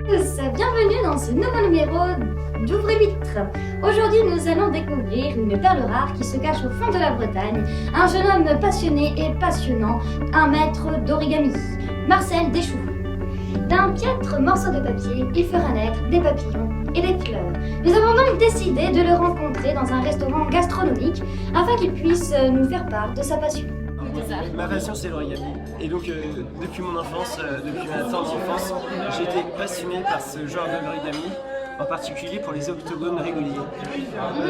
Bienvenue dans ce nouveau numéro d'Ouvre-Vitre. Aujourd'hui, nous allons découvrir une perle rare qui se cache au fond de la Bretagne. Un jeune homme passionné et passionnant, un maître d'origami, Marcel Deschoux. D'un piètre morceau de papier, il fera naître des papillons et des fleurs. Nous avons donc décidé de le rencontrer dans un restaurant gastronomique afin qu'il puisse nous faire part de sa passion. Ma passion c'est l'origami et donc depuis mon enfance, depuis ma tendre enfance, j'ai été passionné par ce genre d'origami, en particulier pour les octogones réguliers.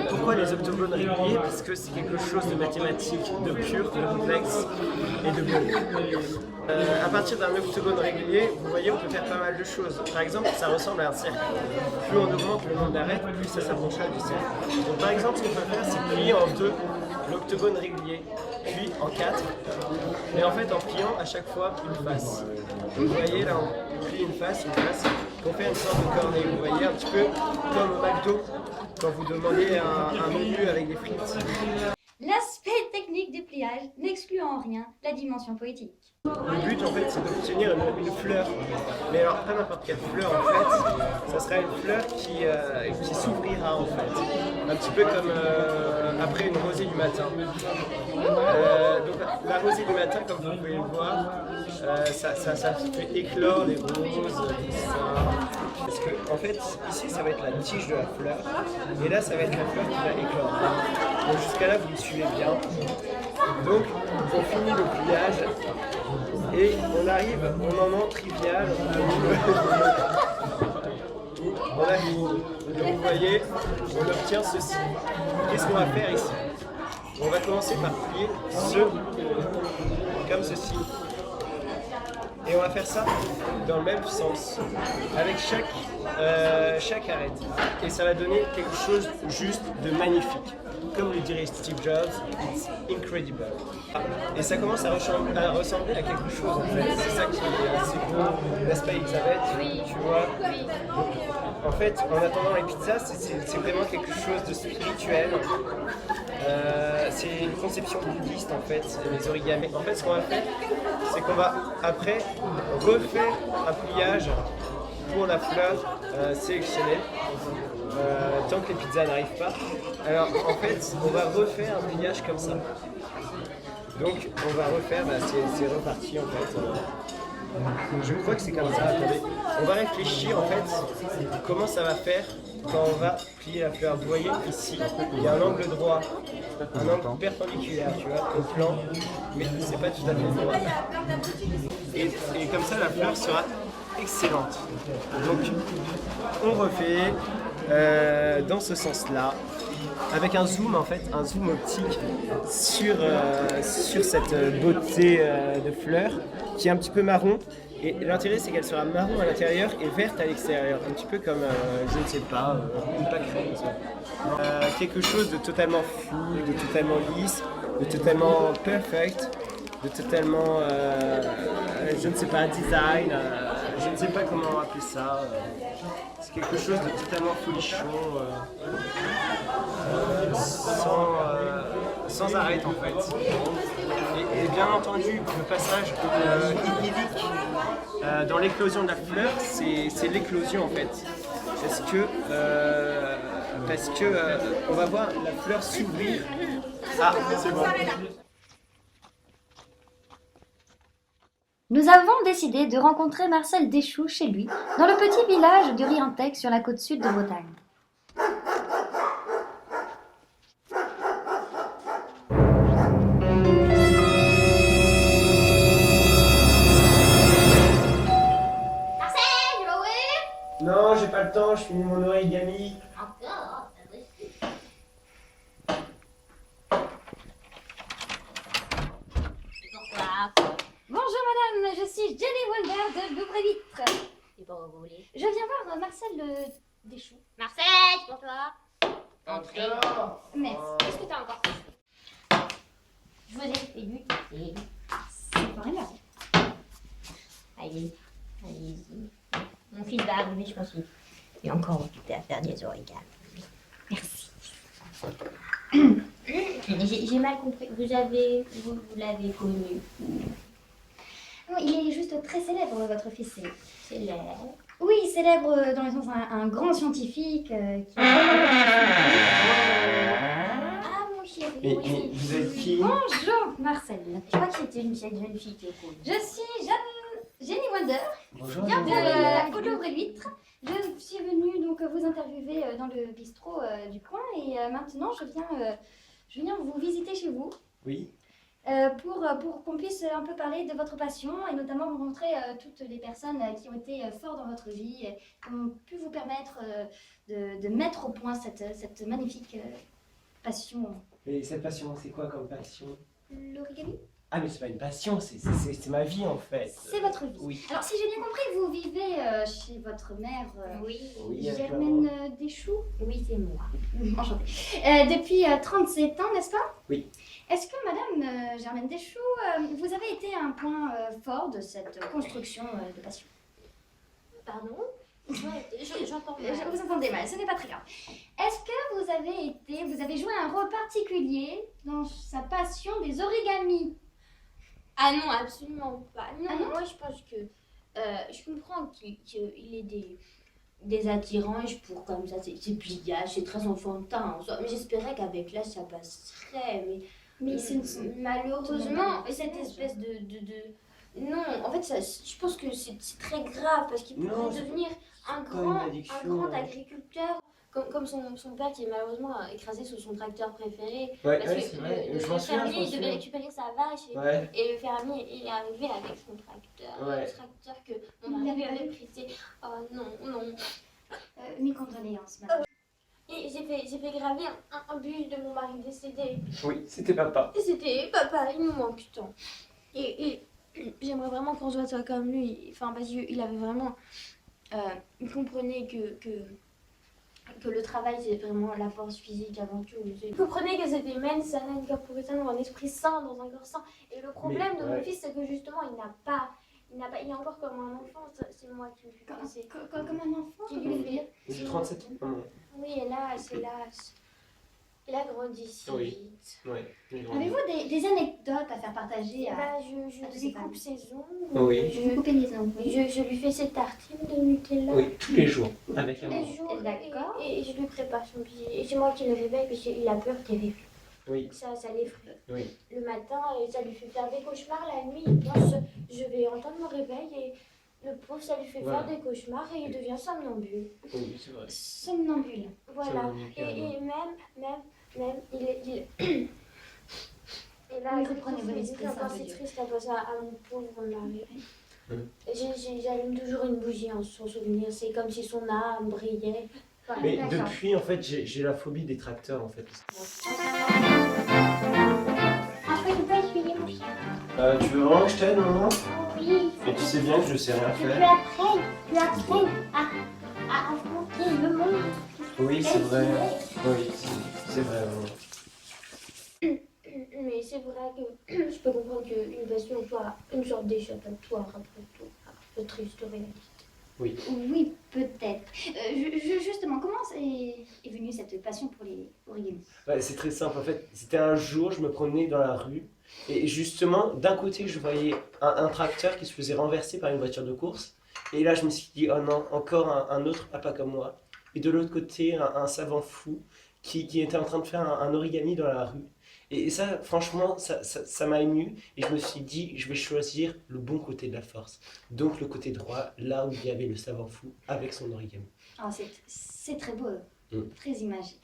Pourquoi les octogones réguliers? Parce que c'est quelque chose de mathématique, de pur, de complexe et de beau. À partir d'un octogone régulier, vous voyez, on peut faire pas mal de choses. Par exemple, ça ressemble à un cercle. Plus on augmente le nombre d'arêtes, plus ça s'approchera du cercle. Donc par exemple, ce qu'on peut faire, c'est plier en deux l'octogone régulier, puis en quatre, mais en fait en pliant à chaque fois une face. Vous voyez là, on plie une face, pour faire une sorte de cornet. Vous voyez, un petit peu comme au McDo, quand vous demandez un menu avec des frites. L'aspect technique du pliage n'exclut en rien la dimension poétique. Le but en fait c'est d'obtenir une fleur, mais alors pas n'importe quelle fleur en fait, ça sera une fleur qui s'ouvrira en fait, un petit peu comme après une rosée du matin. Donc la rosée du matin, comme vous pouvez le voir, ça fait éclore les roses, tout ça. Parce que en fait ici ça va être la tige de la fleur, et là ça va être la fleur qui va éclore. Donc jusqu'à là vous me suivez bien. Donc on finit le pliage. Et on arrive au moment trivial où on a fini. Donc vous voyez, on obtient ceci. Qu'est-ce qu'on va faire ici? On va commencer par plier comme ceci. Et on va faire ça dans le même sens, avec chaque arête. Et ça va donner quelque chose juste de magnifique. Comme le dirait Steve Jobs, it's incredible. Et ça commence à ressembler à quelque chose en fait. C'est ça qui est assez beau, n'est-ce pas Elisabeth? Oui. Tu vois? Oui. En fait, en attendant les pizzas, c'est vraiment quelque chose de spirituel. C'est une conception bouddhiste en fait, les origamis. En fait, ce qu'on va faire, c'est qu'on va après refaire un pliage pour la fleur sélectionnée. Tant que les pizzas n'arrivent pas. Alors en fait, on va refaire un pliage comme ça. Donc on va refaire, c'est reparti en fait. Je crois que c'est comme ça. Attendez. On va réfléchir en fait comment ça va faire quand on va plier la fleur. Vous voyez ici, il y a un angle droit, un angle perpendiculaire, tu vois, au plan, mais c'est pas tout à fait droit. Et comme ça, la fleur sera excellente. Donc on refait dans ce sens-là, avec un zoom en fait, un zoom optique sur cette beauté de fleur qui est un petit peu marron. Et l'intérêt c'est qu'elle sera marron à l'intérieur et verte à l'extérieur, un petit peu comme, je ne sais pas, une pâquerette. Quelque chose de totalement fou, de totalement lisse, de totalement perfect, de totalement, je ne sais pas, design, je ne sais pas comment appeler ça. C'est quelque chose de totalement folichon, sans arrêt en fait. Et bien entendu, le passage idyllique dans l'éclosion de la fleur, c'est l'éclosion en fait. Parce que on va voir la fleur s'ouvrir. Ah, c'est bon. Nous avons décidé de rencontrer Marcel Deschoux chez lui, dans le petit village de Riantec sur la côte sud de Bretagne. Marcel, tu vas où? Non, j'ai pas le temps, je finis mon origami. Encore, ça doit être... Et pourquoi? Bonjour madame, je suis Jenny Wonder de l'Ouvre-Vitre. Et pourquoi vous voulez? Je viens voir Marcel Deschoux. Marcel, c'est pour toi. Entrez. Merci. Qu'est-ce que t'as encore fait? Je vous ai fait du thé. C'est pas rien. Allez, allez-y. Mon fils va arriver, je pense qu'il est encore occupé à faire des origamis. Merci. J'ai mal compris. Vous l'avez connu. Non, il est juste très célèbre, votre fils. C'est l'air. Oui, célèbre dans le sens un grand scientifique qui... Ah, mon chéri, Mais oui. vous êtes qui? Bonjour, Marcel. Je crois que c'était cette jeune fille qui est cool. Je suis Jenny Wonder, Bonjour. bien de Jenny. Ouvre l'huître. Je suis venue donc vous interviewer dans le bistrot du coin et maintenant je viens vous visiter chez vous Oui. pour qu'on puisse un peu parler de votre passion et notamment vous montrer toutes les personnes qui ont été fortes dans votre vie et qui ont pu vous permettre de mettre au point cette magnifique passion. Mais cette passion, c'est quoi comme passion? L'origami? Ah mais c'est pas une passion, c'est ma vie en fait. C'est votre vie. Oui. Alors si j'ai bien compris, vous vivez chez votre mère Oui. Oui, Germaine Deschoux. Oui, c'est moi. Enchantée. Depuis 37 ans, n'est-ce pas? Oui. Est-ce que Madame Germaine Deschoux, vous avez été un point fort de cette construction de passion? Pardon? J'entends mal. Vous entendez mal, ce n'est pas très grave. Est-ce que vous avez joué un rôle particulier dans sa passion des origamis? Ah non, absolument pas. Non, Ah non moi je pense que je comprends qu'il ait des attirances pour comme ça, c'est pliage, c'est très enfantin en soi. Mais j'espérais qu'avec l'âge ça passerait. Mais ce ne sont malheureusement, tout de même cette pas des espèce Non, en fait, ça, je pense que c'est très grave parce qu'il Non, pourrait c'est devenir un pas une grand addiction, hein. agriculteur. Comme son père qui est malheureusement écrasé sur son tracteur préféré. Ouais, Parce ouais, que c'est vrai. le Je m'en souviens, fermier, il devait souviens. récupérer sa vache Ouais. et le fermier il est arrivé avec son tracteur. Ouais. Le tracteur que Il mon mari l'avait avait pas prêté. Oh non, non. mes condoléances, Madame. Et j'ai fait graver un bus de mon mari décédé. Oui, c'était papa. Et c'était papa, il nous manque tant. Et j'aimerais vraiment qu'on soit comme lui. Enfin, parce qu'il avait vraiment. Il comprenait que le travail, c'est vraiment la force physique avant tout. Il comprenait que c'était mens sana in corpore sano, un esprit sain dans un corps sain. Et le problème de mon ouais. fils, c'est que justement, il est encore comme un enfant. C'est moi qui me suis pensé. Comme un enfant, Qui vous lui voulez fait- dire? J'ai 37 ans. Maman. Oui, hélas, hélas. Il a grandi si Oui. vite. Ouais. j'ai grandi. Avez-vous des anecdotes à faire partager à... Bah, je à tous ces découpe femmes. ses ongles. Oui. Vous coupez les ongles, oui. Je lui fais ses tartines de Nutella. Oui, tous les jours. Avec Tous amour. les jours. D'accord. Et je lui prépare son petit. Et c'est moi qui le réveille parce qu'il a peur des réveils. Oui. Ça l'effraie. Oui. Le matin, et ça lui fait faire des cauchemars. La nuit, il pense je vais entendre mon réveil et le pauvre, ça lui fait Voilà. faire des cauchemars et il devient somnambule. Oui, c'est vrai. Somnambule. Voilà. Somnambule, Et même, il est. Et là, Oui, je reprenez trouve vos que esprits, c'est encore Saint si Dieu. triste à penser à mon pauvre mari. Hum. J'allume toujours une bougie en son souvenir. C'est comme si son âme brillait. Voilà. Mais D'accord. depuis, en fait, j'ai la phobie des tracteurs, en fait. Après, je peux essuyer mon chien. Tu veux vraiment que je t'aide, maman? Oui. Mais tu sais bien que je sais rien Que tu faire. apprennes à affronter le monde. Oui, c'est vrai. Oui, c'est vrai, maman. Mais c'est vrai que je peux comprendre qu'une passion soit une sorte d'échappatoire après tout, après de triste réalité. Oui. Oui, peut-être. Justement, comment est venue cette passion pour les origamis? Ouais, c'est très simple. En fait, c'était un jour, je me promenais dans la rue. Et justement, d'un côté, je voyais un tracteur qui se faisait renverser par une voiture de course. Et là, je me suis dit, oh non, encore un autre papa comme moi. Et de l'autre côté, un savant fou qui était en train de faire un origami dans la rue. Et ça, franchement, ça m'a ému. Et je me suis dit, je vais choisir le bon côté de la force. Donc le côté droit, là où il y avait le savant fou avec son origami. Oh, c'est très beau, Mm. très imagé.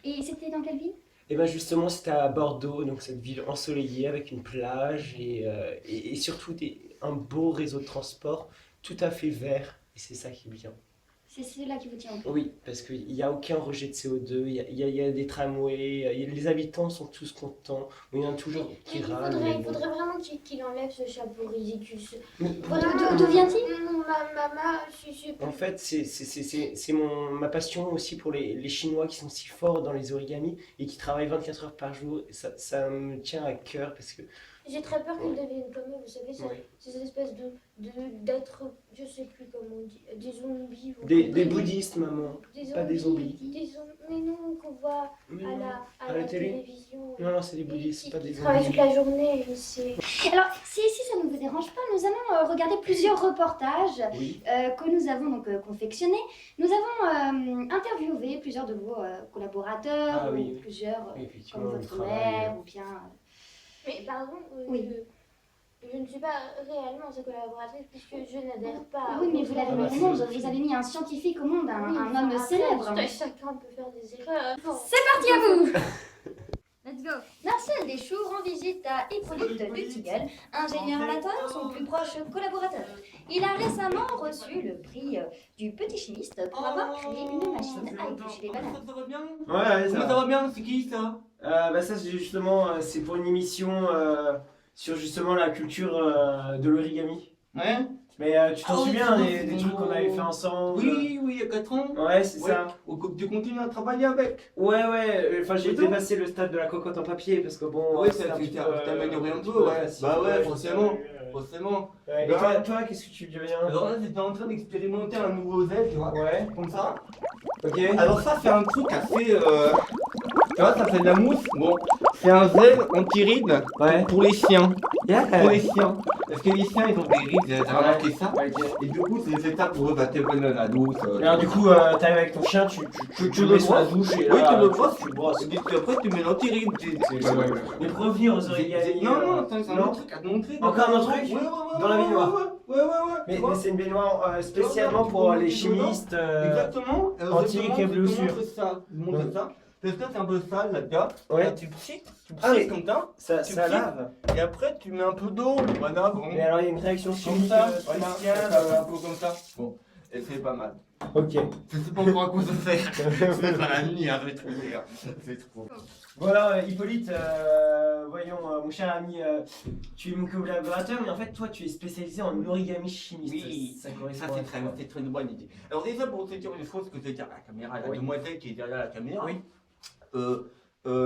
Et c'était dans quelle ville? Et bien justement, c'était à Bordeaux, donc cette ville ensoleillée avec une plage et surtout un beau réseau de transport tout à fait vert. Et c'est ça qui est bien. C'est celui-là qui vous tient au cœur. Oui, parce qu'il n'y a aucun rejet de CO2, il y a des tramways, les habitants sont tous contents, il y en a toujours qui râlent. mais Il bon. faudrait vraiment qu'il enlève ce chapeau ridicule. Mais- D'où vient-il? Ma maman, je sais pas. En fait, c'est ma passion aussi pour les Chinois qui sont si forts dans les origamis et qui travaillent 24 heures par jour. Ça me tient à cœur parce que... J'ai très peur qu'ils deviennent comme eux, vous savez, Ouais. ces espèces d'êtres, je sais plus comment on dit, des zombies. vous Des comprenez bouddhistes, maman. Pas des zombies. Mais non, qu'on voit Mais à non. la À la télé. télévision. Non, c'est des bouillies, c'est pas des Il travaille toute la journée, c'est... Alors, si ça ne vous dérange pas, nous allons regarder plusieurs reportages Oui. que nous avons donc confectionnés. Nous avons interviewé plusieurs de vos collaborateurs, Ah, ou oui. plusieurs, Oui, effectivement, comme le votre travail, mère, ou bien... Mais pardon, Oui. je ne suis pas réellement sa collaboratrice puisque je n'adhère pas. Oui, mais vous l'avez Ah, mis bah, au c'est monde, logique. vous avez mis un scientifique au monde, un Oui, homme enfin, célèbre. après, chacun peut faire des erreurs. C'est parti à vous. Let's go. Marcel Deschoux rend visite à Hippolyte Le Tilleul, ingénieur à la Toire, son plus proche collaborateur. Il a récemment reçu le prix du petit chimiste pour avoir créé une machine à éplucher les bananes. Ça va bien? Ouais, Comment ça va bien? C'est qui ça? Bah ça c'est justement c'est pour une émission sur justement la culture de l'origami. Ouais? Mais tu t'en Ah oui, souviens c'est des bon. trucs qu'on avait fait ensemble? Oui, il y a 4 ans. Ouais, c'est Ouais. ça. Tu continues à travailler avec? Ouais, enfin j'ai Oui, dépassé le stade de la cocotte en papier parce que bon. Ouais, c'était ça un petit t'as peu, amélioré un petit peu, ouais. facile. Bah ouais, je forcément. sais, Forcément. Ouais. Et Bah, toi qu'est-ce que tu deviens? Alors là, j'étais en train d'expérimenter un nouveau Z, tu vois. Ouais, Comme ça. ok. Alors ça, c'est un truc assez... Tu vois, ça fait de la mousse. Bon, c'est un Z anti-ride Ouais. pour les chiens. Yeah. Pour les chiens. Parce que les chiens, ils ont des rides, t'as remarqué ça? Ok. Et du coup, c'est des étapes pour eux, bah, t'es bonne dans la douce. Et alors du coup, t'arrives avec ton chien, tu Tu le le mets sous la brosses. douche et Oui, là, tu le brosses. tu le brosses. Et puis après, tu mets l'anti-ride. Mais pour revenir aux origamis. Non, non, attends, c'est un autre truc à te montrer. Encore un autre truc? Ouais, Dans la baignoire. Ouais. Mais tu vois. c'est une baignoire spécialement Tu pour peux les monter dedans. chimistes. Exactement. anti-écablissure. Ça. Je montre ça. Parce que c'est un peu sale là-dedans. Ouais. Là, tu psiques Ah, mais- comme ça. Ça Tu lave. Et après, tu mets un peu d'eau. Voilà, bon. Mais alors il y a une réaction Comme chimique ça, spéciale. voilà, un peu comme ça. Bon, et c'est pas mal. Ok. Je sais pas encore à quoi ça sert. C'est pas la nuit, hein, je vais trouver. C'est trop. Bon alors Hippolyte, voyons mon cher ami, tu es mon collaborateur mais en fait toi tu es spécialisé en origami chimiste. Oui, ça Ça, correspond c'est à très, quoi? c'est très une bonne idée. Alors, déjà, pour te dire une chose que je vais dire à la caméra, la Oui. demoiselle qui est derrière la caméra, Oui.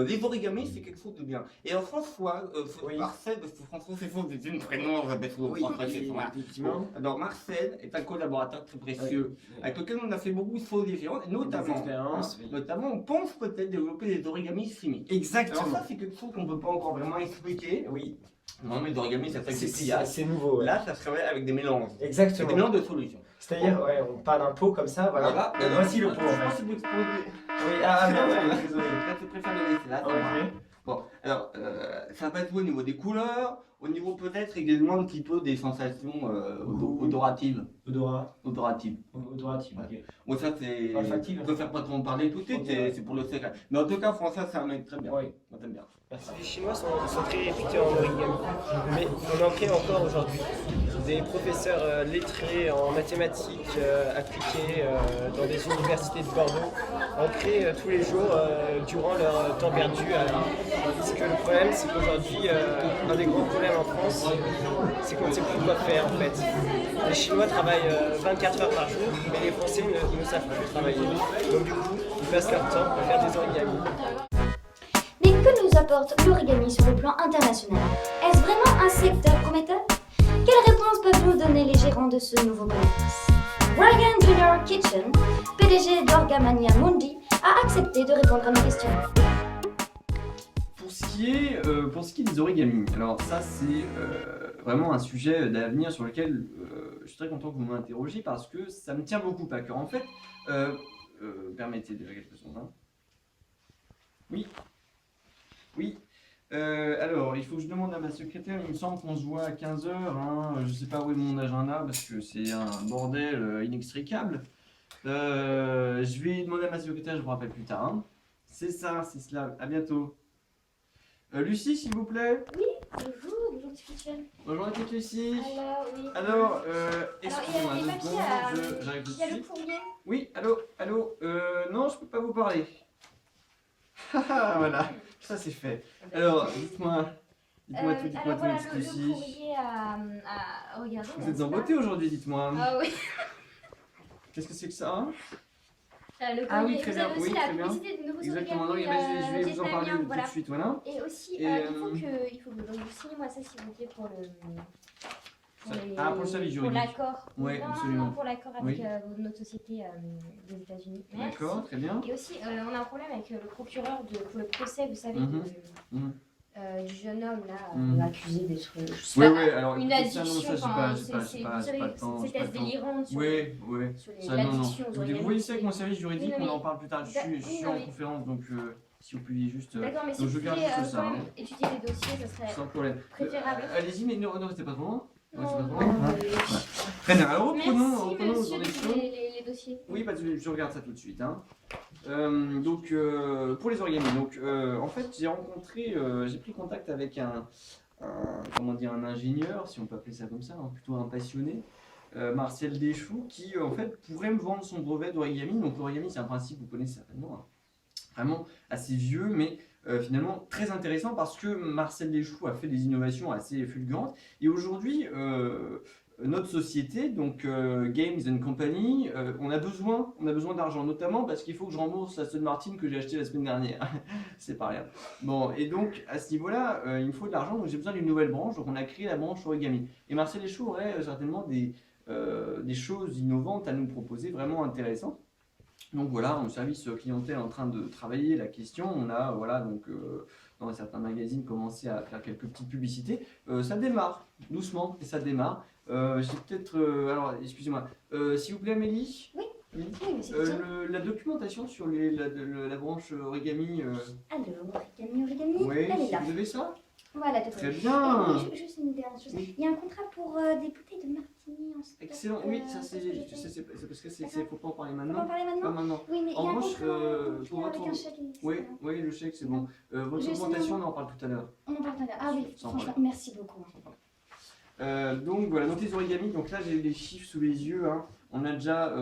les origamis, c'est quelque chose de bien. Et alors, François, Oui. Marcel, parce que François, c'est faux, c'est une prénom, je vais trouver François, c'est son nom. effectivement. Alors, Marcel est un collaborateur très précieux, avec lequel on a fait beaucoup de choses différentes, et Des notamment, expériences, oui. notamment, on pense peut-être développer des origamis chimiques. Alors, Exactement. ça, c'est quelque chose qu'on ne peut pas encore vraiment expliquer. Oui. Non, mais les origamis, ça fait des pliages. C'est nouveau. Ouais. Là, ça se révèle avec des mélanges. C'est Exactement. des mélanges de solutions. C'est-à-dire ouais, on part d'un pot comme ça, voilà. Et voici le pot en Je fait. pense que vous exposez. Oui, ah merde, ouais, désolé. Je préfère les laisser là. Ok. Bon, alors, ça va jouer au niveau des couleurs, au niveau peut-être également un petit peu des sensations odoratives. Odorat. Odoratives. Odoratif, ok. Bon, ça c'est. Olfactive. Je préfère pas trop en parler tout de suite, Ok, c'est ouais. c'est pour le secret. Mais en tout cas, François, c'est un mec très bien. Oui. Moi, j'aime bien. Les Chinois sont très réputés en origami, mais on en crée encore aujourd'hui. Des professeurs lettrés en mathématiques appliquées dans des universités de Bordeaux en créent tous les jours durant leur temps perdu. Parce que le problème, c'est qu'aujourd'hui, un des grands problèmes en France, c'est qu'on ne sait plus quoi faire en fait. Les Chinois travaillent 24 heures par jour, mais les Français ne savent plus travailler. Donc du coup, ils passent leur temps à faire des origamis. Mais que nous apporte l'origami sur le plan international? Est-ce vraiment un secteur prometteur? Quelle réponse peuvent nous donner les gérants de ce nouveau commerce? Brian Junior Kitchen, PDG d'Orgamania Mundi, a accepté de répondre à nos questions. Pour ce qui est des origamis, alors ça c'est vraiment un sujet d'avenir sur lequel je suis très content que vous m'interrogiez parce que ça me tient beaucoup à cœur. En fait, permettez déjà quelques secondes. Hein. Oui. Alors, il faut que je demande à ma secrétaire, il me semble qu'on se voit à 15h. Hein. Je sais pas où est mon agenda parce que c'est un bordel inextricable. Je vais demander à ma secrétaire, je vous rappelle plus tard. Hein. C'est ça, c'est cela. À bientôt. Lucie, s'il vous plaît. Bonjour, petit Kitchen. Bonjour à toute Lucie. Alors, oui. Alors, il y excusez-moi a les deux papiers secondes, j'arrive tout de Il y a le suite. courrier. Oui, allô, non, je peux pas vous parler. Haha, voilà, ça c'est fait. Alors, dites-moi tout, Alors voilà, dites-moi tout, le Lucie. courrier à regarder. Vous êtes en beauté aujourd'hui, dites-moi. Ah oui. Qu'est-ce que c'est que ça? Le Ah oui, courrier. très Vous bien, avez aussi oui, la très bien. publicité de nouveaux Exactement, non, origamis, je vais vous en parler vietnamiens, tout voilà. de suite, voilà. Et aussi, Et, il faut que donc, vous signez-moi ça s'il vous plaît pour le... pour le service pour juridique. l'accord. Ouais, Non, absolument. non, pour l'accord avec Oui. notre société des États-Unis. Merci. D'accord, très bien. Et aussi, on a un problème avec le procureur pour le procès, vous savez, du jeune homme là, accusé d'être Oui, oui, alors une écoutez, ça, addiction. non, ça, Enfin, j'ai pas vous savez, le temps, ces j'ai pas tests le temps. délirants sur, Oui, oui. sur Ça, non, non. l'addiction aux Vous organes. voyez, c'est avec mon service juridique, Oui, non, on en mais- parle plus tard. Je Oui, suis non, en mais- conférence, donc si vous pouviez juste. D'accord, mais si donc vous je garde pouviez juste ça. quand même Hein. étudier les dossiers, ça serait Sans problème. préférable. Allez-y, mais non, c'est pas trop long. Ouais, c'est pas trop Non, long. non, Très bien, alors Merci, reprenons monsieur, nos de élections. les dossiers. Oui, pas de souci, je regarde ça tout de suite. Hein. Donc, pour les origami, donc, en fait, j'ai pris contact avec comment dire, un ingénieur, si on peut appeler ça comme ça, hein, plutôt un passionné, Marcel Deschaux, qui en fait pourrait me vendre son brevet d'origami. Donc, l'origami, c'est un principe, vous connaissez certainement, hein, vraiment assez vieux, mais finalement très intéressant parce que Marcel Deschaux a fait des innovations assez fulgurantes. Et aujourd'hui, notre société, donc Games and Company, on a besoin d'argent, notamment parce qu'il faut que je rembourse la Aston Martin que j'ai acheté la semaine dernière. C'est pas rien. Bon, et donc à ce niveau-là, il me faut de l'argent, donc j'ai besoin d'une nouvelle branche, donc on a créé la branche origami. Et Marcel Deschaux aurait certainement des choses innovantes à nous proposer, vraiment intéressantes. Donc voilà, un service clientèle en train de travailler la question. On a, voilà, donc dans certains magazines, commencé à faire quelques petites publicités. Ça démarre, doucement, et ça démarre. J'ai peut-être. Alors, excusez-moi. S'il vous plaît, Amélie. Oui. Oui. Oui, monsieur Pigeon. La documentation sur la branche origami. Alors, origami, Oui, elle est là. vous avez ça? Voilà, tout à Très fait. bien. Et juste une dernière chose. Oui. Il y a un contrat pour des bouteilles de martini en stock. Excellent, oui, ça c'est. C'est parce que faut pas en parler On va en maintenant. parler Pas maintenant. maintenant. Oui, mais il y En a un revanche, contrat pour avec votre- un chèque. Oui, oui, le chèque, c'est bon. Votre Je sais, augmentation, non. on en parle tout à l'heure. On en parle tout à l'heure. Ah oui, Sans franchement, problème. merci beaucoup. Donc voilà, donc les origamis, donc là j'ai les chiffres sous les yeux, hein. On a déjà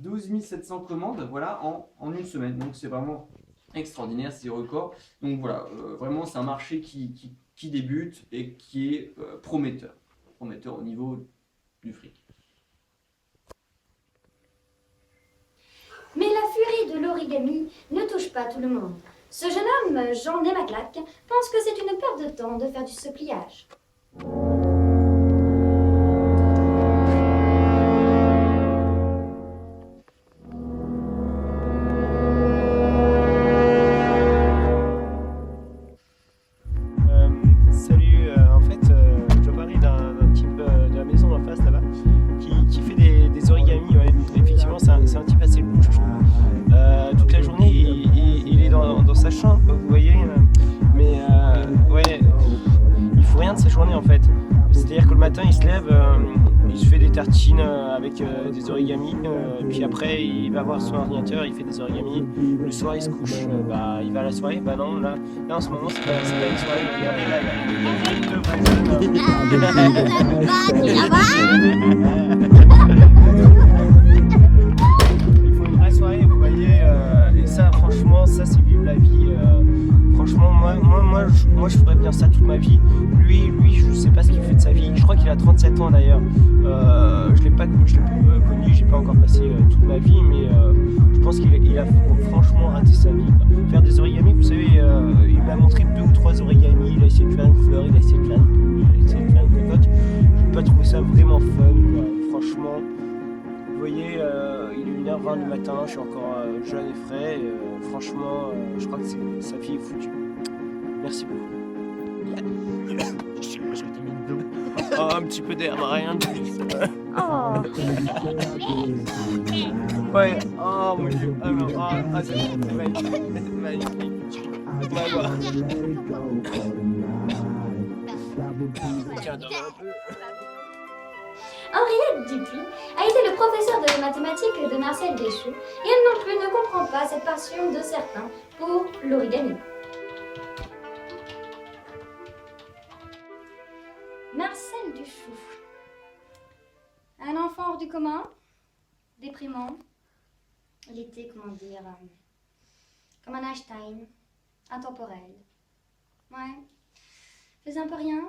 12 700 commandes, voilà, en une semaine, donc c'est vraiment extraordinaire, c'est record. Donc voilà, vraiment c'est un marché qui débute et qui est prometteur au niveau du fric. Mais la furie de l'origami ne touche pas tout le monde. Ce jeune homme, Jean Desmaclac, pense que c'est une perte de temps de faire du sepliage. Salut, en fait, je dois parler d'un type de la maison en face là-bas qui fait des origamis. Ouais. Effectivement, c'est un type assez cool, je trouve. Toute la journée, il est dans sa chambre, vous voyez. Mais ouais, il faut rien de sa journée en fait. C'est-à-dire que le matin, il se lève, il se fait des tartines avec des origamis, puis après, il va voir son ordinateur, il fait des origamis. Le soir, il se couche, il va à la soirée. Bah non, là en ce moment, c'est pas une soirée. Regardez là, il y a deux vrais jeunes. Il faut une vraie soirée, vous voyez. Et ça, franchement, ça, c'est vivre la vie. Franchement, moi, je ferais bien ça toute ma vie. Lui, je sais pas ce qu'il fait de sa vie. Je crois qu'il a 37 ans d'ailleurs. Je l'ai pas connu, j'ai pas encore passé toute ma vie, mais je pense qu'il a franchement raté sa vie, quoi. Faire des origamis, vous savez, il m'a montré 2 ou 3 origamis. Il a essayé de faire une fleur, il a essayé de faire une poule, il a essayé de faire une cocotte. J'ai pas trouvé ça vraiment fun, quoi. Franchement. Vous voyez, il est 1h20 du matin, je suis encore jeune et frais. Franchement, je crois que sa vie est foutue. Merci beaucoup. Oh, un petit peu d'air, rien de plus. Ouais, oh mon dieu. C'est magnifique. Voilà. Tiens, donne un peu. Henriette Dupuis a été le professeur de mathématiques de Marcel Deschaux et elle non plus ne comprend pas cette passion de certains pour l'origami. Marcel Deschaux. Un enfant hors du commun, déprimant. Il était, comment dire, comme un Einstein, intemporel. Ouais. Il faisait un peu rien.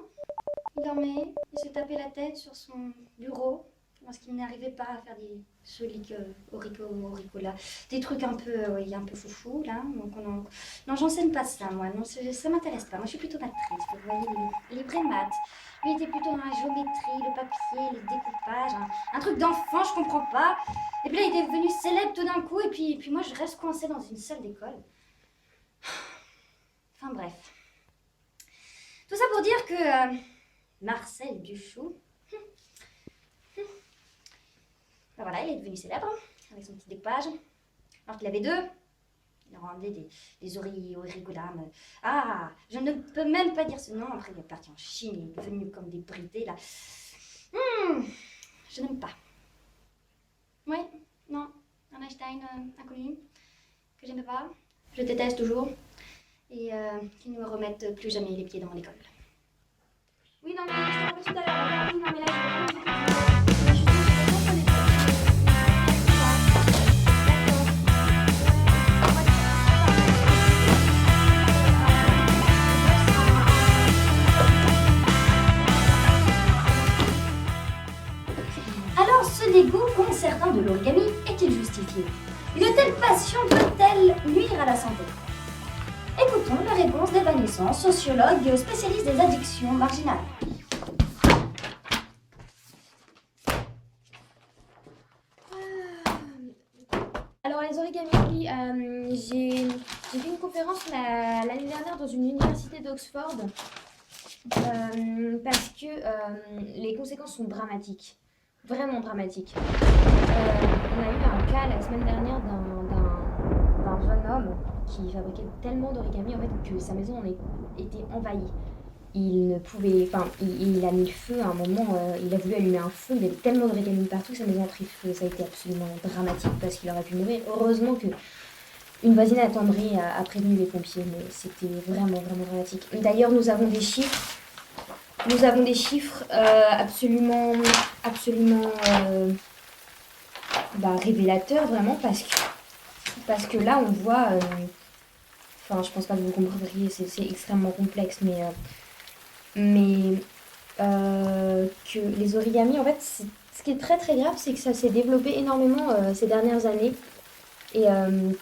Il dormait, il se tapait la tête sur son bureau parce qu'il n'arrivait pas à faire des jolis auricolas, des trucs un peu, oui, un peu foufou là. Donc non, j'enseigne pas ça moi, non, ça m'intéresse pas. Moi je suis plutôt matrice, vous voyez, les vraies maths. Lui était plutôt dans la géométrie, le papier, les découpages, un truc d'enfant, je comprends pas. Et puis là il est devenu célèbre tout d'un coup, et puis moi je reste coincée dans une salle d'école. Enfin bref. Tout ça pour dire que Marcel Duchoux, ben voilà, il est devenu célèbre avec son petit découpage. Alors qu'il avait deux, il rendait des auricolames. Ah, je ne peux même pas dire ce nom. Après, il est parti en Chine, il est devenu comme des bridés là. Je n'aime pas. Oui, non, un Einstein inconnu que j'aime pas. Je déteste toujours. Et qui ne me remettent plus jamais les pieds dans l'école. Oui, non, mais je te rappelle tout à l'heure. Oui, non, mais là, je vais Alors, ce dégoût concernant de l'origami est-il justifié? Une telle passion peut-elle nuire à la santé? Écoutons la réponse d'Evanescent, sociologue spécialiste des addictions marginales. Alors les origamis, oui, j'ai fait une conférence l'année dernière dans une université d'Oxford parce que les conséquences sont dramatiques, vraiment dramatiques. On a eu un cas la semaine dernière d'un jeune homme qui fabriquait tellement d'origami en fait que sa maison en était envahie. Il ne pouvait, enfin, il a mis le feu à un moment, il a voulu allumer un feu, il y avait tellement d'origami partout que sa maison a pris feu. Ça a été absolument dramatique parce qu'il aurait pu mourir. Heureusement que une voisine attendrie a prévenu les pompiers, mais c'était vraiment, vraiment dramatique. D'ailleurs, nous avons des chiffres. Absolument révélateurs, vraiment, parce que là, on voit... Enfin, je pense pas que vous comprendriez, c'est extrêmement complexe, mais que les origamis, en fait, ce qui est très très grave, c'est que ça s'est développé énormément ces dernières années. Et en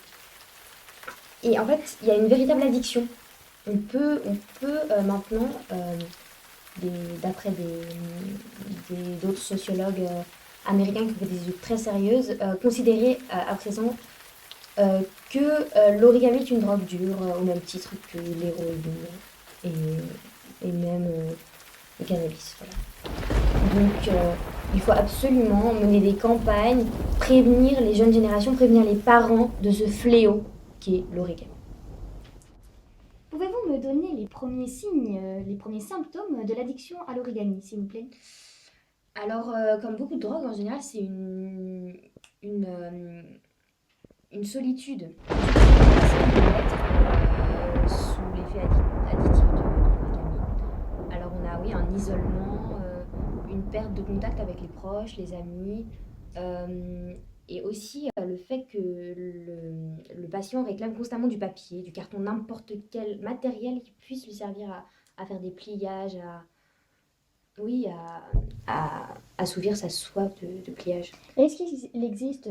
fait, il y a une véritable addiction. On peut maintenant, d'après d'autres sociologues américains qui ont fait des études très sérieuses, considérer à présent que l'origami est une drogue dure, au même titre que l'héroïne et même le cannabis. Voilà. Donc il faut absolument mener des campagnes, prévenir les jeunes générations, prévenir les parents de ce fléau qui est l'origami. Pouvez-vous me donner les premiers signes, les premiers symptômes de l'addiction à l'origami, s'il vous plaît? Alors, comme beaucoup de drogues, en général, c'est une solitude. Sous l'effet additif de l'origami. Alors, on a, oui, un isolement, une perte de contact avec les proches, les amis, et aussi le fait que le patient réclame constamment du papier, du carton, n'importe quel matériel qui puisse lui servir à faire des pliages, à assouvir sa soif de pliage. Est-ce qu'il existe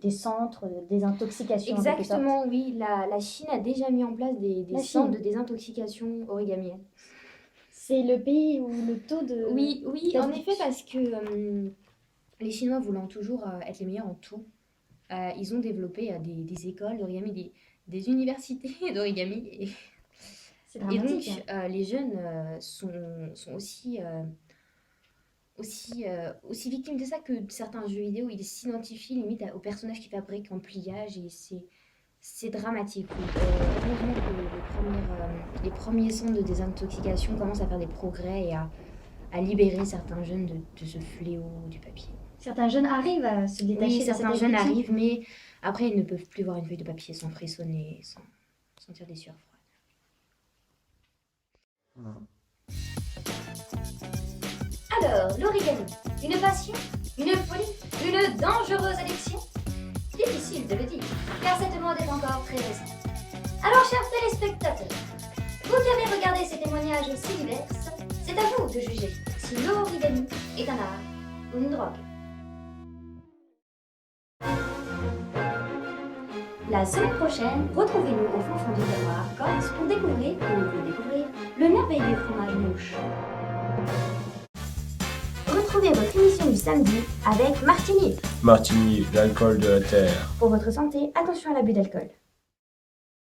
des centres de désintoxication? Exactement, oui. La Chine a déjà mis en place des centres de désintoxication origamienne. C'est le pays où le taux de... Oui, en effet, parce que les Chinois voulant toujours être les meilleurs en tout, ils ont développé des écoles d'origami, des universités d'origami. C'est Et dramatique. donc, les jeunes sont aussi victimes de ça que certains jeux vidéo. Ils s'identifient limite aux personnages qui fabriquent en pliage et c'est dramatique. Oui. Heureusement que les premiers centres de désintoxication commencent à faire des progrès et à libérer certains jeunes de ce fléau du papier. Certains jeunes arrivent à se détacher Oui, de certains cette jeunes addiction. arrivent, mais après ils ne peuvent plus voir une feuille de papier sans frissonner, sans sentir des sueurs froides. Alors, l'origami, une passion, une folie, une dangereuse addiction? Difficile de le dire, car cette mode est encore très récente. Alors, chers téléspectateurs, vous qui avez regardé ces témoignages si divers, c'est à vous de juger si l'origami est un art ou une drogue. La semaine prochaine, retrouvez-nous au fond du terroir corse pour découvrir ou redécouvrir le merveilleux fromage mouche. Retrouvez votre émission du samedi avec Martini. Martini, l'alcool de la terre. Pour votre santé, attention à l'abus d'alcool.